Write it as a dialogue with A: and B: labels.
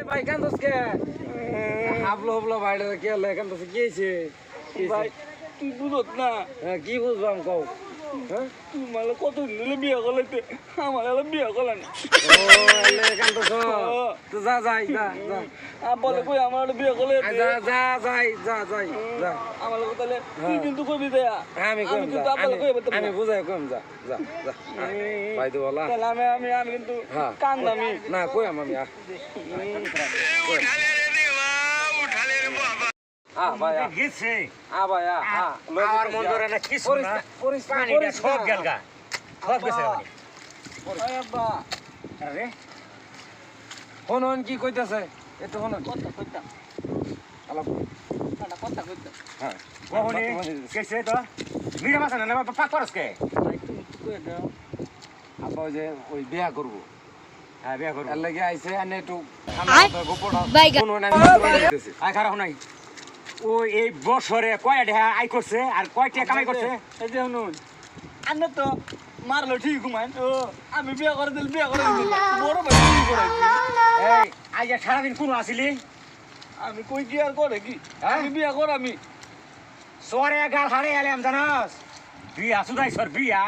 A: ভাই কান্দস কে হাবলো হাবলো ভাইটা কে লে কান্দস কি হইছে
B: ভাই তুই বুঝত না
A: কি বুঝবাম কও হ্যাঁ
B: তুই মালে কত দিলে বিয়ে করলে আমার এলা বিয়ে করলে না
A: ও লে কান্দস তো যা যাই যা যা
B: বলে কই আমার বিয়ে করলে
A: যা যা যাই যা যাই যা
B: আমার লোক তাহলে তুই কিন্তু কইবি দেয়া
A: আমি কইম যা
B: কিন্তু আব্বালে কইব তো
A: আমি বুঝাই কইম যা যা যা ভাই তো বলা
B: তাহলে আমি কিন্তু
A: হ্যাঁ
B: কান্দামি
A: না কইম আমি ভাই
C: গেছে
A: ভাই
C: আমার মন ধরে না কিছু না পানিটা সব গেল গা সব গেছে
B: ওই আব্বা
C: আরে
A: হন কি কইতাছে এতো হন
B: কথা কইতা
A: আলাপ
B: কথা কইতা
A: হ্যাঁ
C: কহনি কেছে তো মিরা মাছ না পাক করস কে
B: ভাই তুমি কই দাও
A: আব্বা যে ওই বিয়া করব
C: হ্যাঁ বিয়া করব
A: এর লাগি আইছে আনে একটু গোপড়া
D: বাইগা।
A: কোন আমি দিতেছি
C: আয় খারাপ নাই ও এই বছরে কয়টা টাকা আয় করছে আর কয়টা কামাই করছে
B: এই যে শুনুন আন্না তো মারলো ঠিক ঘুমান ও আমি বিয়ে করে দিল বিয়ে করে দিল বড় ভাই কি করে
C: এই আজ সারাদিন কোন আসিলি
B: আমি কই কি আর করে কি
C: হ্যাঁ?
B: আমি বিয়ে কর আমি
C: সরে গাল হারে এলাম জানাস বিয়া সুদাই সর বিয়া